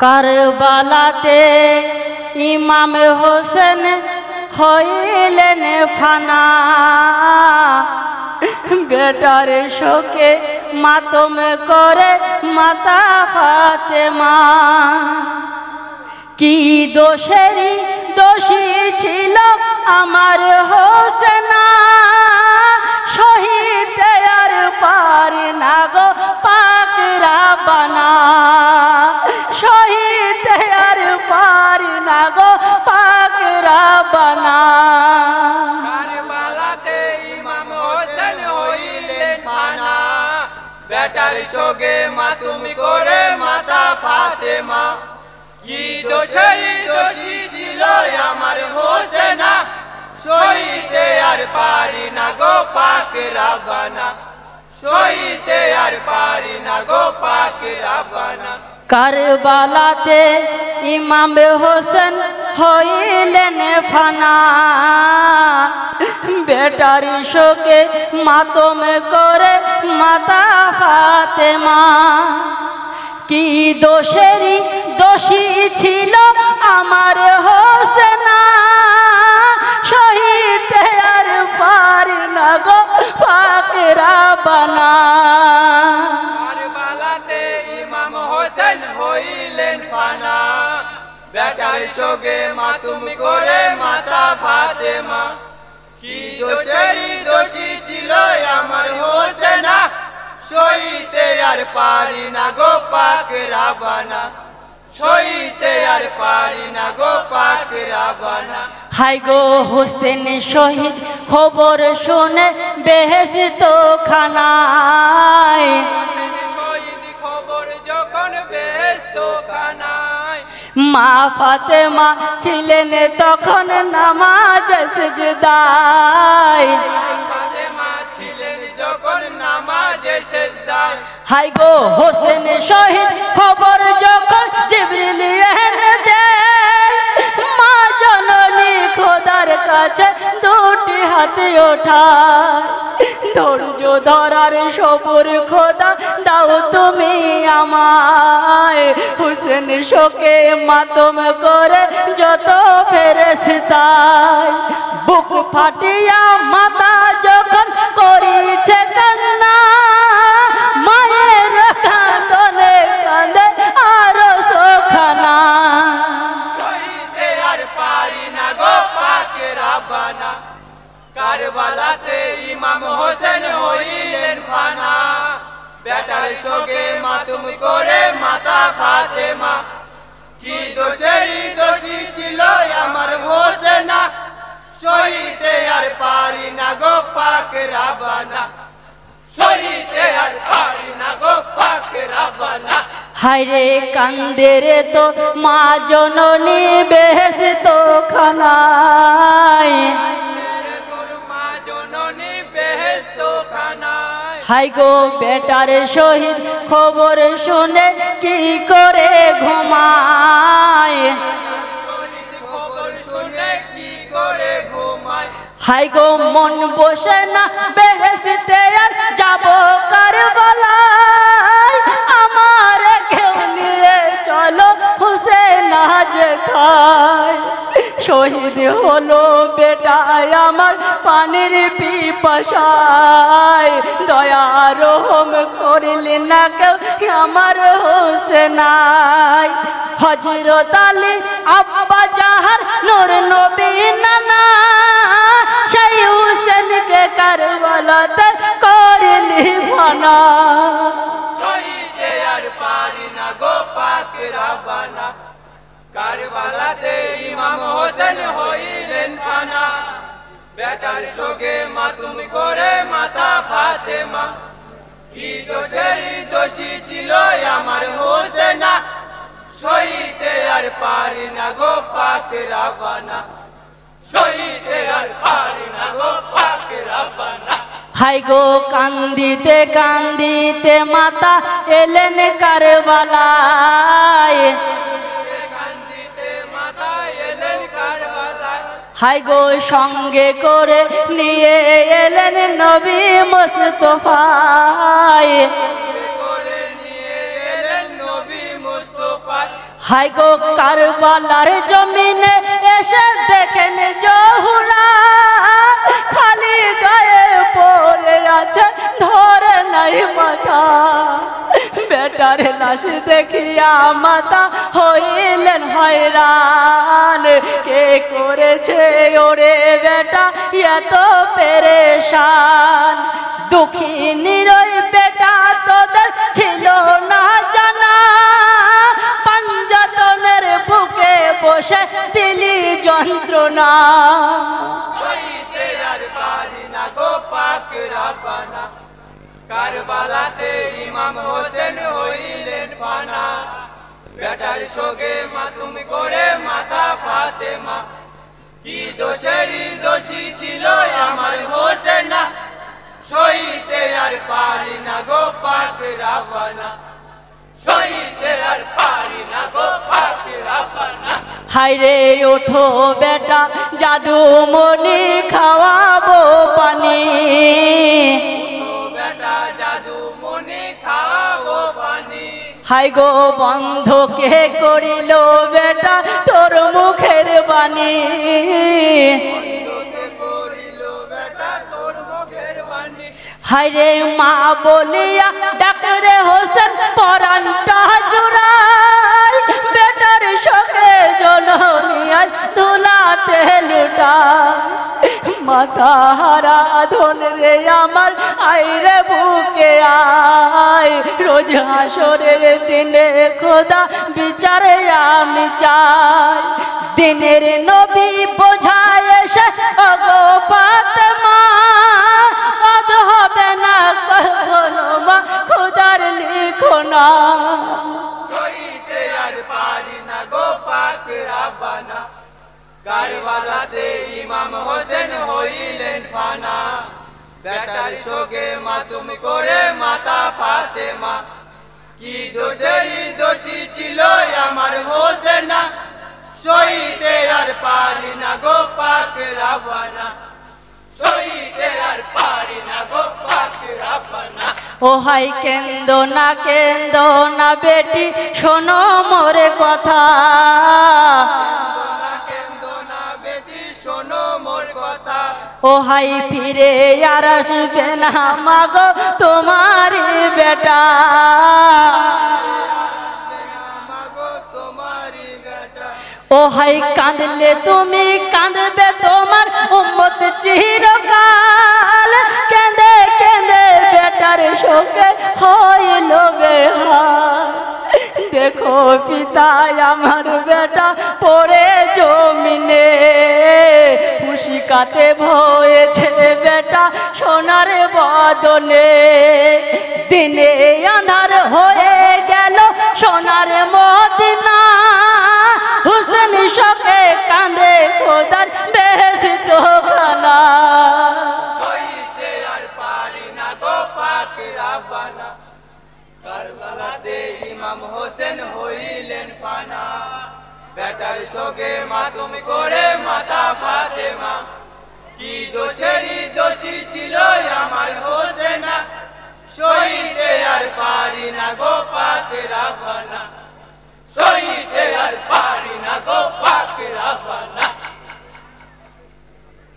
কারবালাতে ইমাম হোসেন হইলেন ফানা, বেটার শোকে মাতম করে মাতা ফাতেমা। কি দোষেরই দোষী ছিল আমার হোসেনা, শহীদ আর পারি না গো পাক রাব্বানা, শহীদ আর পারি না গো পাক রাব্বানা। কারবালাতে ইমাম হোসেন হইলেন ফানা, বেটার শোকে মাতুম করে মাতা ফাতেমা। কি দোষেই দোষী ছিল আমার হোসেনা, সইতে আর পারি না গো পাক রাব্বানা, সইতে আর পারি না গো পাক রাব্বানা। কারবালাতে ইমাম হোসেন হইলেন ফানা, বেটার শোকে মাতম করে মাতা ফাতেমা। কি দোষেরই দোষী ছিল আমার হোসেনা, শহীদ আর পারি না গো পাক রাব্বানা। কারবালাতে ইমাম হোসেন হইলেন ফানা, বেটার শোকে মাতুম করে মাতা ফাতেমা। কি দোষেরই দোষী ছিল আমার হোসেনা, সইতে আর পারি না গো পাক রাব্বানা, সইতে আর পারি না গো পাক রাব্বানা। হাই গো হোসেন শহীদ খবর শুনে বেহেশত খানায়, শহীদ খবর যখন বেহেশত খানায়, মা ফাতেমা ছিলেন তখন নামাজ সিজদায়, ফাতেমা ছিলেন যখন নামাজে সিজদায়। হাই গো হোসেন শহীদ খবর যখন জিবরিল এনে দেয়, মা জননী খোদার কাছে দুটি হাতে ওঠায়, ধৈর্য ধরার সবুর খোদা দাও তুমি আমায়। হোসেন শোকে মাতম করে যত ফেরেশতায়, বুক ফাটিয়া মাতা যখন করিছে কান্না, মায়ের কাঁদনে কাঁদে আরো সোখানা। সইতে আর পারি না গো পাক রাব্বানা, কারবালাতে ইমাম হোসেন হইলেন ফানা, বেটার শোকে মাতুম করে মাতা ফাতেমা। কি দোষেরই দোষী ছিল আমার হোসেনা, সইতে আর পারি না গো পাক রাব্বানা, সইতে আর পারি না গো পাক রাব্বানা। হায়রে কান্দে রে তো মা জননী বেহেশত খানায়, মা জননী বেহেশত খানায়। হাই গো বেটার শহীদ খবর শুনে কি করে ঘুমায়, খবর শুনে কি করে ঘুমায়। হাই গো মন বসে না বেহেশতে আর যাব কারবালায়, আমার কেউ নিয়ে চলো হোসেন আজ খায়। শহীদ হলো বেটায় আমার পানির পিপাসায়, দয়া রহম করিলি না কেউ আমার হোসেনায়। হযরত আলী আব্বা জাহার নূর নবী নানা, সেই হোসেনকে কারবালাতে করলি ফানা। সইতে আর পারি না গো পাক রাব্বানা, কারবালাতে ইমাম হোসেন হইলেন ফানা, বেটার শোকে মাতুম করে মাতা ফাতেমা। কি দোষেরই দোষী ছিল আমার হোসেনা, সইতে আর পারি না গো পাক রাব্বানা, সইতে আর পারি না গো পাক রাব্বানা। হাই গো কান্দিতে কান্দিতে মাতা এলেন কারবালায়, কান্দিতে মাতা এলেন কারবালায়। হাই গো সঙ্গে করে নিয়ে এলেন নবী মুস্তাফায়, করে নিয়ে এলেন নবী মুস্তাফা। হাই গো কারবালার জমিনে এসে দেখেন জহুরা খালি গায়ে পড়ে আছে ধরে নাই মাথা বেটার লাশ দেখিয়া মাতা হইলেন হয়রান কে করেছে ওরে বেটা এত পেরেশান দুঃখিনীর ওই বেটা তোদের ছিল না জানা পাঞ্জাতনের বুকে বসে দিলি যন্ত্রণা সইতে আর পারি না গো পাক রাব্বানা কারবালাতে ইমাম হোসেন হইলেন ফানা বেটার শোকে মাতুম করে মাতা ফাতেমা কি দোষেরই দোষী ছিল আমার হোসেন না সইতে আর পারি না গো পাক রাব্বানা সইতে আর পারি না গো পাক রাব্বানা হাইরে ওঠো বেটা জাদু মনি খাওয়াবো পানি বেটা জাদু মনি খাওয়াবো পানি হাই গো বন্ধ কে করিল বেটা তোর মুখের বাণী তোকে করিল বেটা তোর মুখের বাণী হাইরে মা বলিয়া ডাকরে হোসেন পরানটা জুড়াই বেটার শোকে জননিয়ায় ধুলাতে লুটায় মাথা হারা ধন রে আমার আইরে বুকে আয় রোজ হাসরের দিনে খোদা বিচারে আমি চাই দিনের নবী বোঝায় এসে ওগো ফাতেমা আদ হবে না কখনো মা খোদার লিখো না সইতে আর পারি না গো পাক রাব্বানা কারবালাতে ইমাম হোসেন হইলেন ফানা বেটার শোকে মাতুম করে মাতা ফাতেমা কি দোষেরই দোষী ছিল আমার হোসেন না সইতে আর পারি না গো পাক রাব্বানা সইতে আর পারি না গো পাক রাব্বানা ও হাই কেন্দ না বেটি শোনো মোরে কথা ও হাই ফিরে আর আসবে না মাগো তোমারি বেটা ও হাই কাঁদলে তুমি কাঁদবে তোমার উম্মত চিরকাল কেঁদে কেঁদে বেটার শোকে হইল বেহাল দেখো পিতা আমার বেটা পড়ে জমিনে কাতে ভয়েছে বেটা সোনার বদনে দিনে আনার হয়ে গেল সোনার মদিনা হুসেন শোকে কাঁদে খোদার বেহেশত খানা সইতে আর পারি না গো পাক রাব্বানা কারবালাতে ইমাম হোসেন হইলেন ফানা বেটার শোকে মাতুম করে মাতা ফাতেমা কি দোষেরই দোষী ছিল আমার হোসেন সইতে আর পারি না গো পাক রাব্বানা সইতে আর পারি না গো পাক রাব্বানা